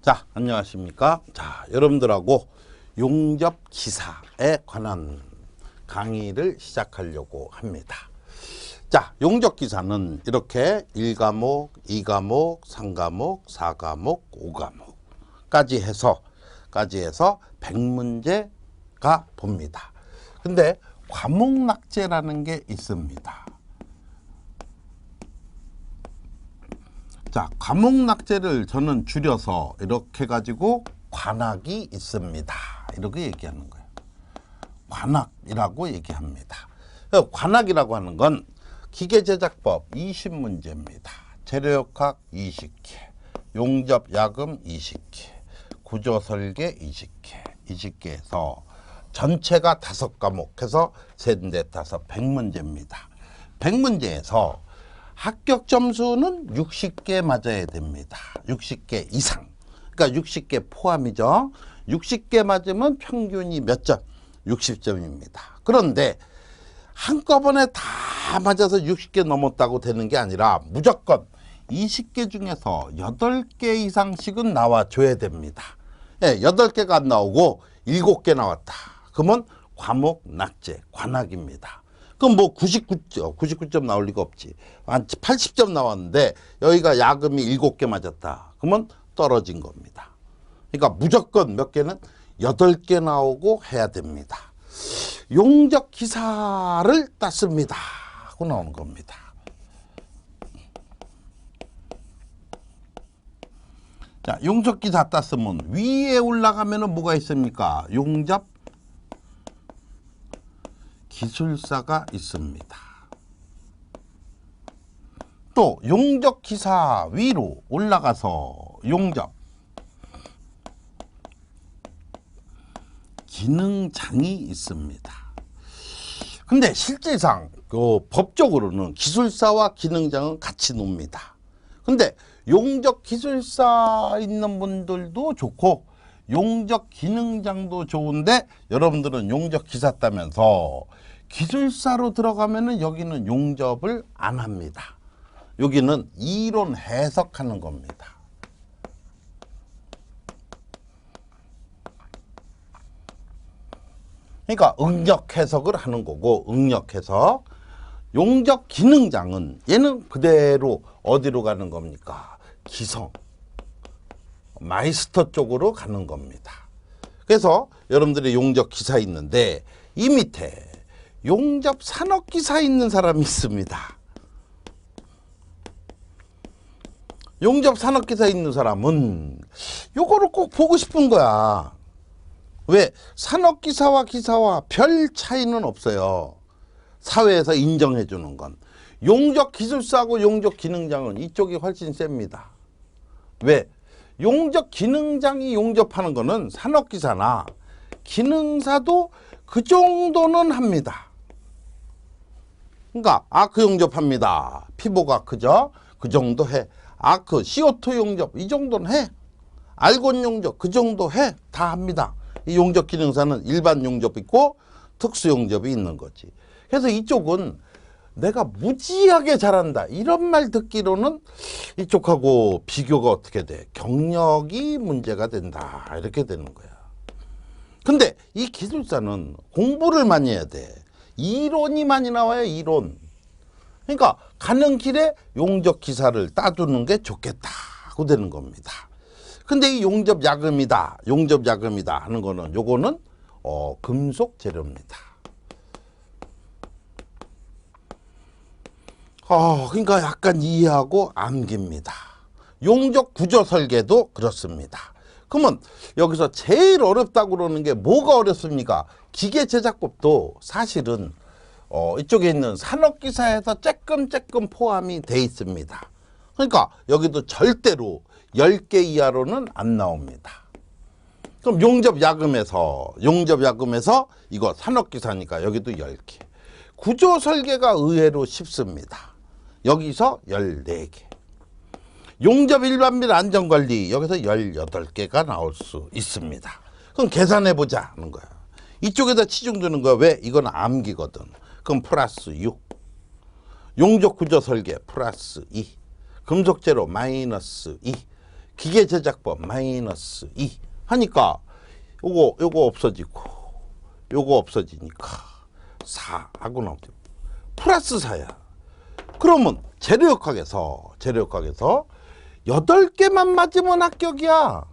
자, 안녕하십니까. 자, 여러분들하고 용접 기사에 관한 강의를 시작하려고 합니다. 자, 용접 기사는 이렇게 1과목, 2과목, 3과목, 4과목, 5과목까지 해서 100문제가 봅니다. 근데 과목 낙제라는 게 있습니다. 자, 과목 낙제를 저는 줄여서 이렇게 가지고 관학이 있습니다. 이렇게 얘기하는 거예요. 관학이라고 얘기합니다. 관학이라고 하는 건 기계제작법 20문제입니다. 재료역학 20개, 용접야금 20개, 구조설계 20개, 20개에서 전체가 5과목 해서 셋, 넷, 다섯 100문제입니다. 100문제에서 합격 점수는 60개 맞아야 됩니다. 60개 이상. 그러니까 60개 포함이죠. 60개 맞으면 평균이 몇 점? 60점입니다. 그런데 한꺼번에 다 맞아서 60개 넘었다고 되는 게 아니라 무조건 20개 중에서 8개 이상씩은 나와줘야 됩니다. 예, 8개가 안 나오고 7개 나왔다. 그러면 과목 낙제, 관학입니다. 그럼 뭐 99점 나올 리가 없지. 한 80점 나왔는데 여기가 야금이 7개 맞았다. 그러면 떨어진 겁니다. 그러니까 무조건 몇 개는 8개 나오고 해야 됩니다. 용접 기사를 땄습니다 하고 나오는 겁니다. 자, 용접 기사 땄으면 위에 올라가면은 뭐가 있습니까? 용접 기술사가 있습니다. 또 용접 기사 위로 올라가서 용접 기능장이 있습니다. 근데 실제상 법적으로는 기술사와 기능장은 같이 놉니다. 근데 용접 기술사 있는 분들도 좋고 용접 기능장도 좋은데 여러분들은 용접 기사 따면서 기술사로 들어가면은 여기는 용접을 안 합니다. 여기는 이론 해석하는 겁니다. 그러니까 응력 해석을 하는 거고, 응력 해석. 용접 기능장은 얘는 그대로 어디로 가는 겁니까? 기성, 마이스터 쪽으로 가는 겁니다. 그래서 여러분들의 용접 기사 있는데 이 밑에 용접 산업 기사 있는 사람이 있습니다. 용접 산업 기사 있는 사람은 요거를 꼭 보고 싶은 거야. 왜? 산업 기사와 기사와 별 차이는 없어요. 사회에서 인정해 주는 건. 용접 기술사하고 용접 기능장은 이쪽이 훨씬 셉니다. 왜? 용접 기능장이 용접하는 거는 산업 기사나 기능사도 그 정도는 합니다. 그러니까 아크 용접합니다. 피보가 크죠? 그 정도 해. 아크, CO2 용접 이 정도는 해. 알곤 용접 그 정도 해. 다 합니다. 이 용접 기능사는 일반 용접이 있고 특수 용접이 있는 거지. 그래서 이쪽은 내가 무지하게 잘한다 이런 말 듣기로는 이쪽하고 비교가 어떻게 돼? 경력이 문제가 된다 이렇게 되는 거야. 근데 이 기술사는 공부를 많이 해야 돼. 이론이 많이 나와요. 이론. 그러니까 가는 길에 용접 기사를 따두는 게 좋겠다고 되는 겁니다. 근데 이 용접 야금이다 하는 거는 요거는 금속 재료입니다. 그러니까 약간 이해하고 암깁니다. 용접 구조 설계도 그렇습니다. 그러면 여기서 제일 어렵다고 그러는 게 뭐가 어렵습니까? 기계 제작법도 사실은 이쪽에 있는 산업기사에서 쬐끔 포함이 돼 있습니다. 그러니까 여기도 절대로 10개 이하로는 안 나옵니다. 그럼 용접야금에서 이거 산업기사니까 여기도 10개. 구조 설계가 의외로 쉽습니다. 여기서 14개. 용접 일반 및 안전관리 여기서 18개가 나올 수 있습니다. 그럼 계산해보자 하는 거야. 이쪽에다 치중 두는 거야. 왜? 이건 암기거든. 그럼 플러스 6. 용접 구조 설계 플러스 2. 금속재료 마이너스 2. 기계제작법 마이너스 2 하니까 요거 없어지고 요거 없어지니까 4하고 나오죠. 플러스 4야. 그러면 재료역학에서 8개만 맞으면 합격이야.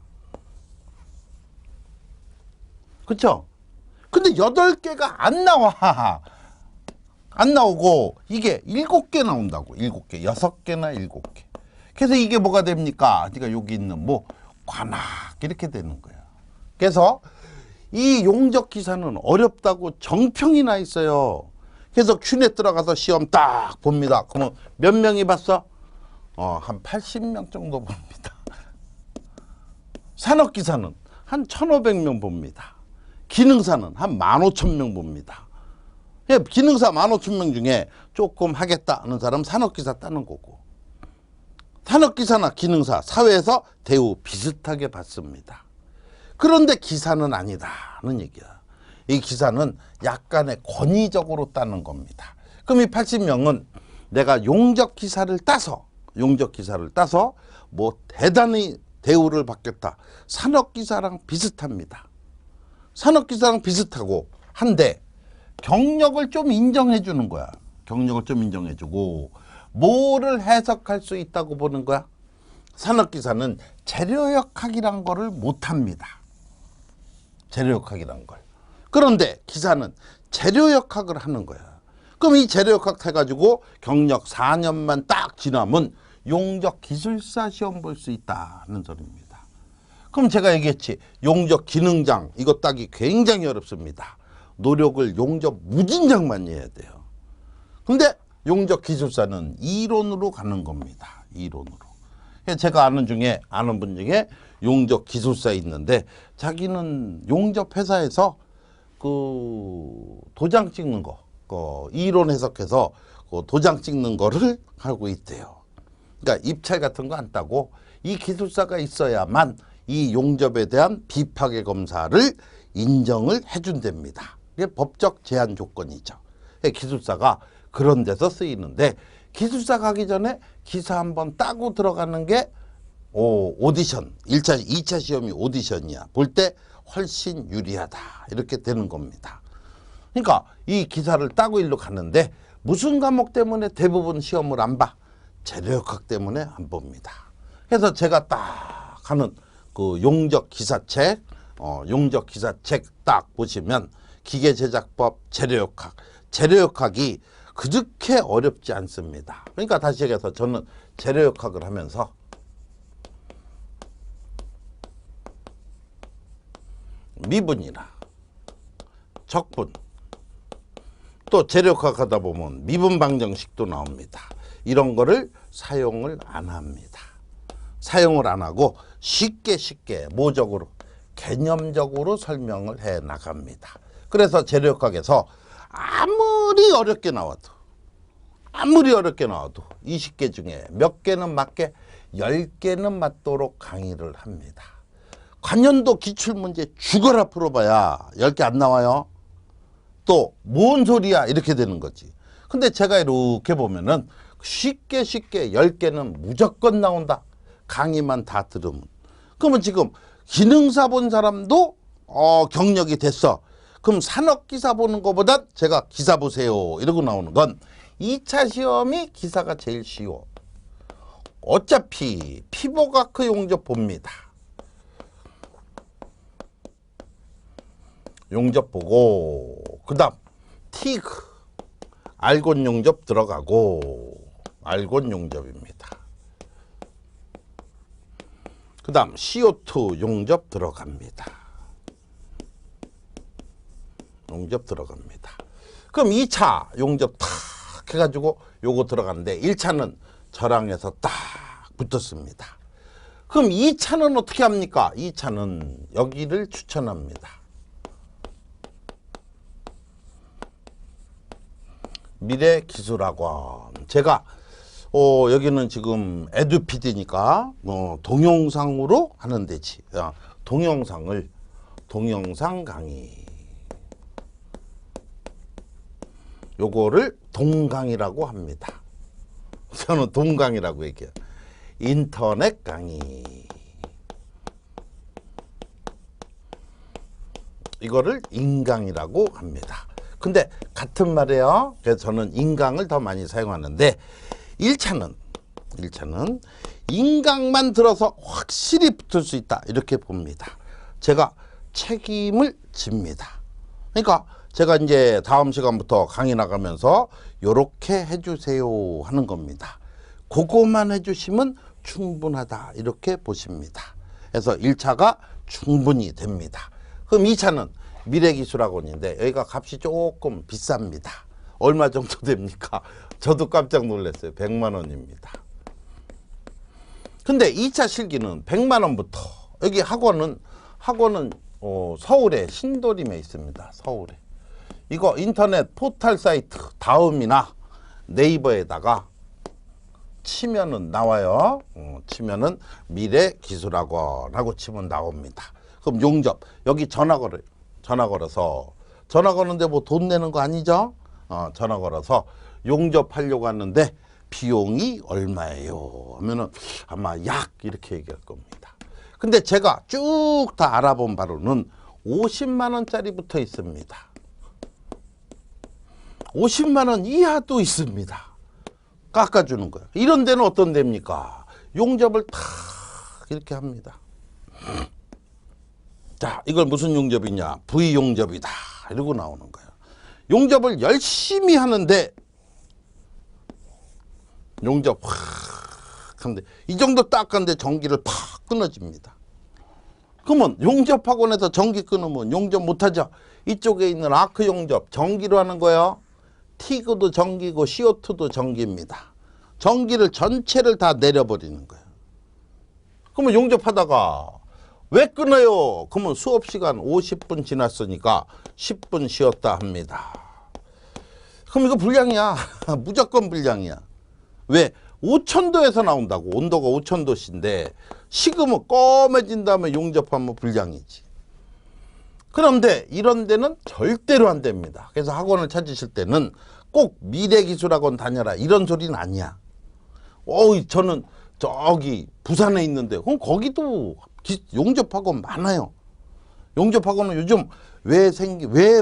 그쵸? 근데 8개가 안 나와. 안 나오고 이게 7개 나온다고. 7개. 6개나 7개. 그래서 이게 뭐가 됩니까? 그러니까 여기 있는 뭐 관악 이렇게 되는 거야. 그래서 이 용접 기사는 어렵다고 정평이 나 있어요. 그래서 큐넷 들어가서 시험 딱 봅니다. 그러면 몇 명이 봤어? 한 80명 정도 봅니다. 산업기사는 한 1,500명 봅니다. 기능사는 한 15,000명 봅니다. 기능사 15,000명 중에 조금 하겠다 하는 사람 산업기사 따는 거고, 산업기사나 기능사 사회에서 대우 비슷하게 받습니다. 그런데 기사는 아니다는 얘기야. 이 기사는 약간의 권위적으로 따는 겁니다. 그럼 이 80명은 내가 용접 기사를 따서 뭐 대단히 대우를 받겠다. 산업기사랑 비슷합니다. 산업기사랑 비슷하고 한데 경력을 좀 인정해 주는 거야. 경력을 좀 인정해 주고 뭐를 해석할 수 있다고 보는 거야? 산업기사는 재료역학이란 거를 못합니다. 재료역학이란 걸. 그런데 기사는 재료역학을 하는 거야. 그럼 이 재료역학 해가지고 경력 4년만 딱 지나면 용접 기술사 시험 볼 수 있다는 소리입니다. 그럼 제가 얘기했지. 용접 기능장 이거 따기 굉장히 어렵습니다. 노력을 용접 무진장 많이 해야 돼요. 근데 용접 기술사는 이론으로 가는 겁니다. 이론으로. 제가 아는 분 중에 용접 기술사 있는데 자기는 용접 회사에서 그 도장 찍는 거, 이론 해석해서 그 도장 찍는 거를 하고 있대요. 그러니까 입찰 같은 거 안 따고 이 기술사가 있어야만 이 용접에 대한 비파괴 검사를 인정을 해준답니다. 이게 법적 제한 조건이죠. 기술사가 그런 데서 쓰이는데 기술사 가기 전에 기사 한번 따고 들어가는 게 오디션, 1차, 2차 시험이 오디션이야. 볼 때 훨씬 유리하다. 이렇게 되는 겁니다. 그러니까 이 기사를 따고 일로 가는데 무슨 과목 때문에 대부분 시험을 안 봐? 재료역학 때문에 안 봅니다. 그래서 제가 딱 하는 그 용접 기사책 딱 보시면 기계제작법 재료역학, 재료역학이 그렇게 어렵지 않습니다. 그러니까 다시 얘기해서 저는 재료역학을 하면서 미분이나 적분 또 재료역학 하다 보면 미분 방정식도 나옵니다. 이런 거를 사용을 안 합니다. 사용을 안 하고 쉽게 모적으로 개념적으로 설명을 해 나갑니다. 그래서 재료역학에서 아무리 어렵게 나와도 20개 중에 몇 개는 맞게 10개는 맞도록 강의를 합니다. 관연도 기출문제 죽어라 풀어봐야 10개 안 나와요. 또 뭔 소리야 이렇게 되는 거지. 근데 제가 이렇게 보면은 쉽게 10개는 무조건 나온다. 강의만 다 들으면. 그러면 지금 기능사 본 사람도 경력이 됐어. 그럼 산업기사 보는 것보다 제가 기사 보세요 이러고 나오는 건 2차 시험이 기사가 제일 쉬워. 어차피 피보가크 용접 봅니다. 용접 보고 그 다음 티그 알곤 용접 들어가고 알곤 용접입니다. 그 다음 CO2 용접 들어갑니다. 용접 들어갑니다. 그럼 2차 용접 탁 해가지고 요거 들어가는데 1차는 저랑 해서 딱 붙었습니다. 그럼 2차는 어떻게 합니까? 2차는 여기를 추천합니다. 미래기술학원. 제가 여기는 지금 에듀피디니까 동영상으로 하는 데지. 동영상 강의. 요거를 동강이라고 합니다. 저는 동강이라고 얘기해요. 인터넷 강의. 이거를 인강이라고 합니다. 근데 같은 말이에요. 그래서 저는 인강을 더 많이 사용하는데 1차는 인강만 들어서 확실히 붙을 수 있다 이렇게 봅니다. 제가 책임을 집니다. 그러니까 제가 이제 다음 시간부터 강의 나가면서 요렇게 해주세요 하는 겁니다. 그거만 해주시면 충분하다 이렇게 보십니다. 그래서 1차가 충분히 됩니다. 그럼 2차는 미래기술학원인데 여기가 값이 조금 비쌉니다. 얼마 정도 됩니까? 저도 깜짝 놀랐어요. 100만 원입니다. 근데 2차 실기는 100만 원부터 여기 학원은 서울에 신도림에 있습니다. 서울에. 이거 인터넷 포털 사이트 다음이나 네이버에다가 치면은 나와요. 치면은 미래기술학원하고 치면 나옵니다. 그럼 용접 여기 전화 걸어서 전화 거는데 뭐 돈 내는 거 아니죠? 전화 걸어서 용접하려고 하는데 비용이 얼마예요? 하면은 아마 약 이렇게 얘기할 겁니다. 근데 제가 쭉 다 알아본 바로는 50만 원짜리부터 있습니다. 50만 원 이하도 있습니다. 깎아주는 거예요. 이런 데는 어떤 데입니까? 용접을 탁 이렇게 합니다. 자, 이걸 무슨 용접이냐? V용접이다. 이러고 나오는 거예요. 용접을 열심히 하는데 용접 확 하는데 이 정도 딱 하는데 전기를 팍 끊어집니다. 그러면 용접학원에서 전기 끊으면 용접 못하죠. 이쪽에 있는 아크 용접 전기로 하는 거예요. 티그도 전기고 CO2도 전기입니다. 전기를 전체를 다 내려버리는 거예요. 그러면 용접하다가 왜 끊어요? 그러면 수업시간 50분 지났으니까 10분 쉬었다 합니다. 그럼 이거 불량이야. 무조건 불량이야. 왜? 5000도에서 나온다고. 온도가 5000도인데 식으면 검해진 다음에 용접하면 불량이지. 그런데 이런 데는 절대로 안 됩니다. 그래서 학원을 찾으실 때는 꼭 미래기술학원 다녀라 이런 소리는 아니야. 저는 저기 부산에 있는데 그럼 거기도 용접학원 많아요. 용접학원은 요즘 왜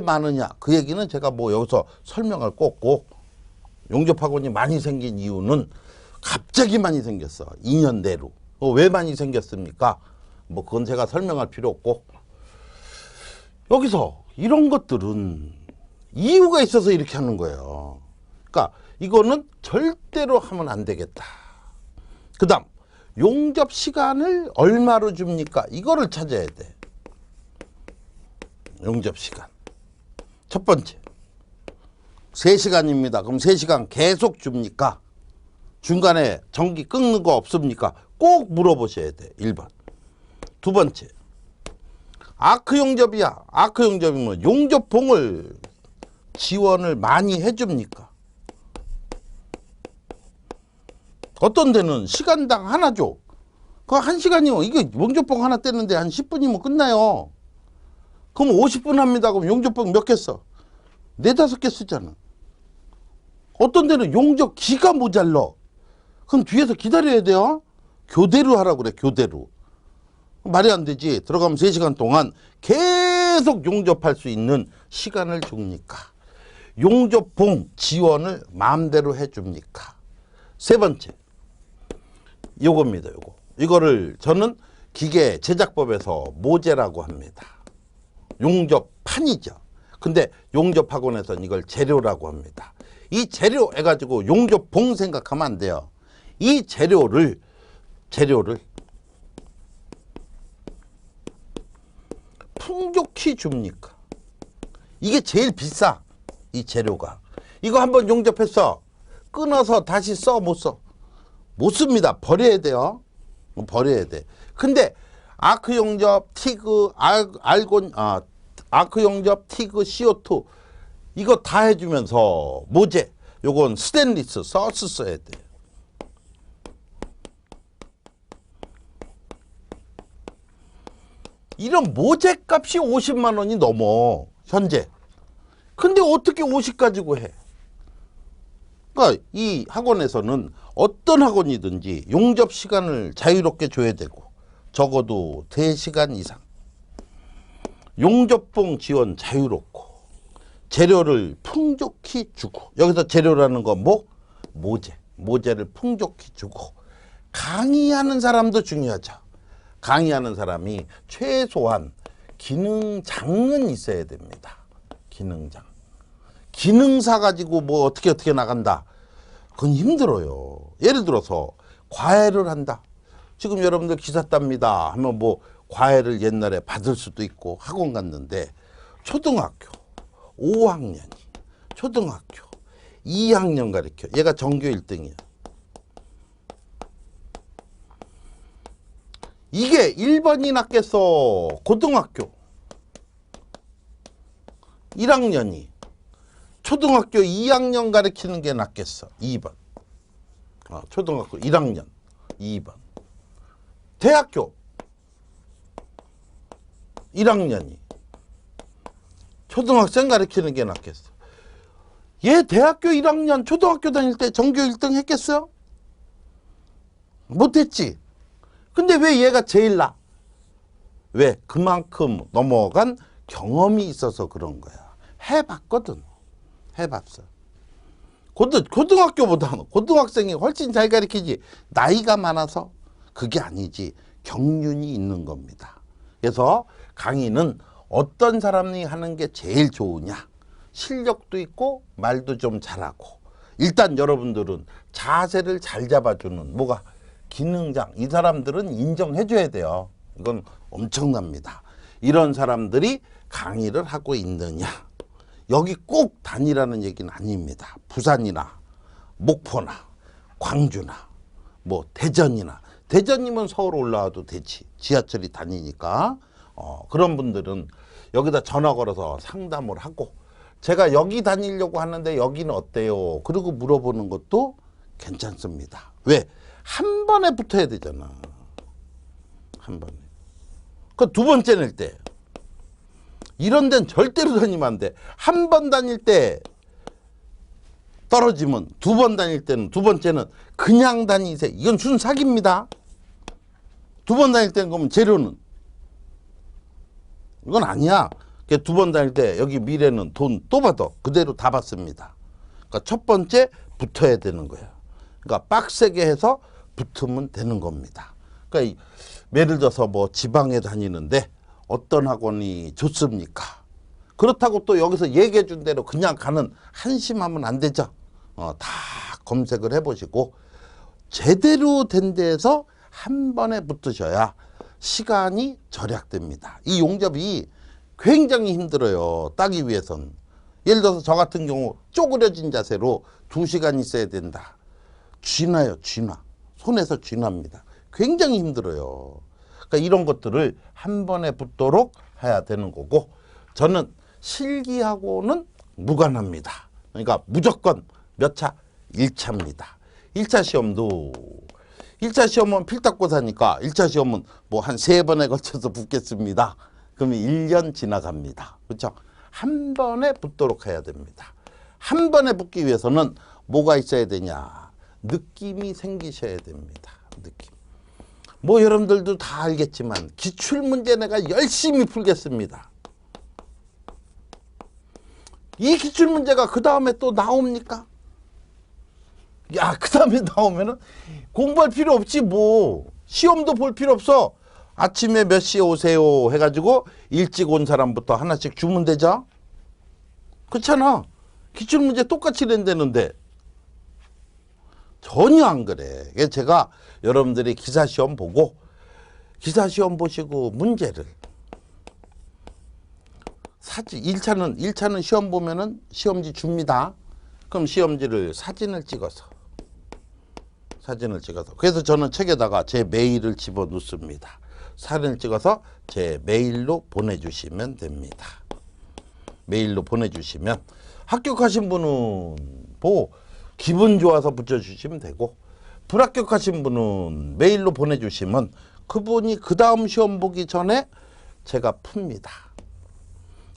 많으냐 그 얘기는 제가 뭐 여기서 설명할 거 없고, 용접학원이 많이 생긴 이유는 갑자기 많이 생겼어. 2년 내로. 왜 많이 생겼습니까? 뭐 그건 제가 설명할 필요 없고, 여기서 이런 것들은 이유가 있어서 이렇게 하는 거예요. 그러니까 이거는 절대로 하면 안 되겠다. 그 다음 용접 시간을 얼마로 줍니까? 이거를 찾아야 돼. 용접 시간. 첫 번째 3시간입니다. 그럼 3시간 계속 줍니까? 중간에 전기 끊는 거 없습니까? 꼭 물어보셔야 돼. 1번. 두 번째, 아크 용접이야. 아크 용접이면 용접봉을 지원을 많이 해줍니까? 어떤 데는 시간당 하나 줘. 그 1시간이면 이게 용접봉 하나 떼는데 한 10분이면 끝나요. 그럼 50분 합니다. 그럼 용접봉 몇 개 써? 4, 5개 쓰잖아. 어떤 데는 용접기가 모자라. 그럼 뒤에서 기다려야 돼요. 교대로 하라고 그래. 교대로. 말이 안 되지. 들어가면 3시간 동안 계속 용접할 수 있는 시간을 줍니까? 용접봉 지원을 마음대로 해줍니까? 세 번째, 요겁니다. 이거를 저는 기계 제작법에서 모재라고 합니다. 용접판이죠. 근데 용접학원에서는 이걸 재료라고 합니다. 이 재료 해가지고 용접봉 생각하면 안 돼요. 이 재료를 풍족히 줍니까? 이게 제일 비싸. 이 재료가. 이거 한번 용접했어. 끊어서 다시 써? 못 써? 못 씁니다. 버려야 돼요. 버려야 돼. 근데 아크 용접, 티그, 아크 용접, 티그, CO2 이거 다 해주면서 모재, 요건 스테인리스 서스 써야 돼. 이런 모재 값이 50만 원이 넘어 현재. 근데 어떻게 50 가지고 해? 그러니까 이 학원에서는 어떤 학원이든지 용접 시간을 자유롭게 줘야 되고 적어도 3시간 이상. 용접봉 지원 자유롭고 재료를 풍족히 주고, 여기서 재료라는 건 뭐? 모재를 풍족히 주고, 강의하는 사람도 중요하죠. 강의하는 사람이 최소한 기능장은 있어야 됩니다. 기능장. 기능사 가지고 뭐 어떻게 나간다. 그건 힘들어요. 예를 들어서 과외를 한다. 지금 여러분들 기사 땁니다 하면 뭐 과외를 옛날에 받을 수도 있고 학원 갔는데, 초등학교 5학년이 초등학교 2학년 가르쳐. 얘가 전교 1등이야. 이게 1번이 낫겠어? 고등학교 1학년이 초등학교 2학년 가르치는 게 낫겠어? 2번. 초등학교 1학년 2번. 대학교 1학년이 초등학생 가르치는 게 낫겠어? 얘 대학교 1학년 초등학교 다닐 때 전교 1등 했겠어요? 못했지. 근데 왜 얘가 제일 나? 왜? 그만큼 넘어간 경험이 있어서 그런 거야. 해봤거든. 해봤어. 고등학교보다는 고등학생이 훨씬 잘 가르치지. 나이가 많아서? 그게 아니지. 경륜이 있는 겁니다. 그래서 강의는 어떤 사람이 하는 게 제일 좋으냐? 실력도 있고 말도 좀 잘하고, 일단 여러분들은 자세를 잘 잡아주는 뭐가? 기능장. 이 사람들은 인정해 줘야 돼요. 이건 엄청납니다. 이런 사람들이 강의를 하고 있느냐? 여기 꼭 다니라는 얘기는 아닙니다. 부산이나 목포나 광주나 뭐 대전이나, 대전이면 서울 올라와도 되지. 지하철이 다니니까. 그런 분들은 여기다 전화 걸어서 상담을 하고, 제가 여기 다니려고 하는데 여기는 어때요? 그리고 물어보는 것도 괜찮습니다. 왜? 한 번에 붙어야 되잖아. 한 번에. 그 두 번째 낼 때, 이런 데는 절대로 다니면 안 돼. 한 번 다닐 때 떨어지면 두 번 다닐 때는, 두 번째는 그냥 다니세요. 이건 순 사기입니다. 두 번 다닐 때는 그러면 재료는 이건 아니야. 두 번 다닐 때 여기 미래는 돈 또 받아. 그대로 다 받습니다. 그러니까 첫 번째 붙어야 되는 거예요. 그러니까 빡세게 해서 붙으면 되는 겁니다. 그러니까 예를 들어서 뭐 지방에 다니는데 어떤 학원이 좋습니까? 그렇다고 또 여기서 얘기해 준 대로 그냥 가는 한심하면 안 되죠. 다 검색을 해보시고 제대로 된 데에서 한 번에 붙으셔야 시간이 절약됩니다. 이 용접이 굉장히 힘들어요. 따기 위해선. 예를 들어서 저 같은 경우 쪼그려진 자세로 2시간 있어야 된다. 쥐나요, 쥐나. 손에서 쥐납니다. 굉장히 힘들어요. 그러니까 이런 것들을 한 번에 붙도록 해야 되는 거고, 저는 실기하고는 무관합니다. 그러니까 무조건 몇 차? 1차입니다. 1차 시험도 1차 시험은 필탁고사니까 1차 시험은 뭐 한 3번에 걸쳐서 붙겠습니다. 그러면 1년 지나갑니다. 그렇죠? 한 번에 붙도록 해야 됩니다. 한 번에 붙기 위해서는 뭐가 있어야 되냐? 느낌이 생기셔야 됩니다. 느낌. 뭐 여러분들도 다 알겠지만 기출문제 내가 열심히 풀겠습니다. 이 기출문제가 그 다음에 또 나옵니까? 야, 그 다음에 나오면은 공부할 필요 없지 뭐. 시험도 볼 필요 없어. 아침에 몇 시에 오세요 해가지고 일찍 온 사람부터 하나씩 주면 되죠. 그렇잖아. 기출문제 똑같이 낸다는데. 전혀 안 그래. 그래서 제가 여러분들이 기사시험 보고, 기사시험 보시고 문제를 1차는 시험 보면은 시험지 줍니다. 그럼 시험지를 사진을 찍어서 그래서 저는 책에다가 제 메일을 집어 넣습니다. 사진을 찍어서 제 메일로 보내주시면 됩니다. 메일로 보내주시면 합격하신 분은 뭐 기분 좋아서 붙여주시면 되고, 불합격하신 분은 메일로 보내주시면 그분이 그 다음 시험 보기 전에 제가 풉니다.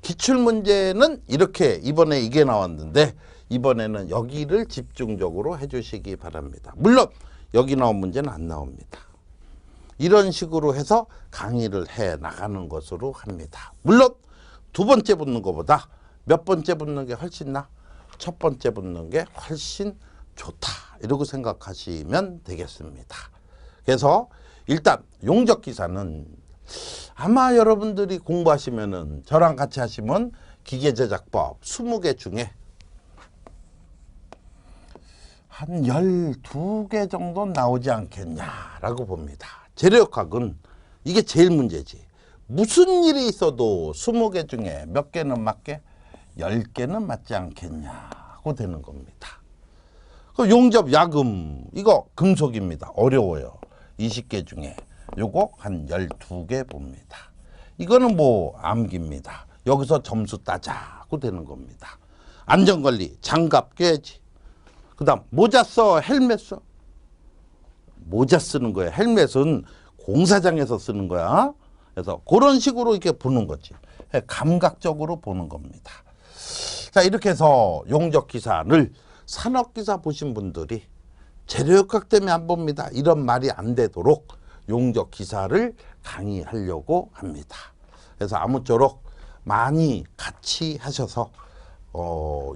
기출문제는 이렇게 이번에 이게 나왔는데 이번에는 여기를 집중적으로 해주시기 바랍니다. 물론 여기 나온 문제는 안 나옵니다. 이런 식으로 해서 강의를 해 나가는 것으로 합니다. 물론 두 번째 붙는 것보다 몇 번째 붙는 게 훨씬 첫 번째 붙는 게 훨씬 좋다. 이러고 생각하시면 되겠습니다. 그래서 일단 용접기사는 아마 여러분들이 공부하시면은 저랑 같이 하시면 기계제작법 20개 중에 한 12개 정도 나오지 않겠냐라고 봅니다. 재료역학은 이게 제일 문제지. 무슨 일이 있어도 20개 중에 몇 개는 맞게 10개는 맞지 않겠냐고 되는 겁니다. 그 용접 야금 이거 금속입니다. 어려워요. 20개 중에 요거 한 12개 봅니다. 이거는 뭐 암기입니다. 여기서 점수 따자고 되는 겁니다. 안전관리 장갑 껴야지. 그 다음 모자 써 헬멧 써. 모자 쓰는 거예요. 헬멧은 공사장에서 쓰는 거야. 그래서 그런 식으로 이렇게 보는 거지. 감각적으로 보는 겁니다. 자, 이렇게 해서 용접기사를 산업기사 보신 분들이 재료역학 때문에 안 봅니다. 이런 말이 안 되도록 용접기사를 강의하려고 합니다. 그래서 아무쪼록 많이 같이 하셔서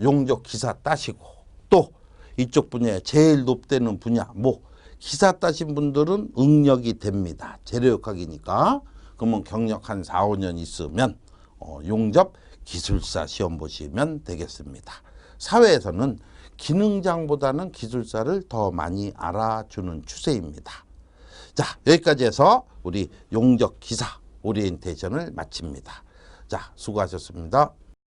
용접기사 따시고 또 이쪽 분야에 제일 높다는 분야 뭐 기사 따신 분들은 응력이 됩니다. 재료역학이니까. 그러면 경력 한 4, 5년 있으면 용접 기술사 시험 보시면 되겠습니다. 사회에서는 기능장보다는 기술사를 더 많이 알아주는 추세입니다. 자, 여기까지 해서 우리 용접기사 오리엔테이션을 마칩니다. 자, 수고하셨습니다.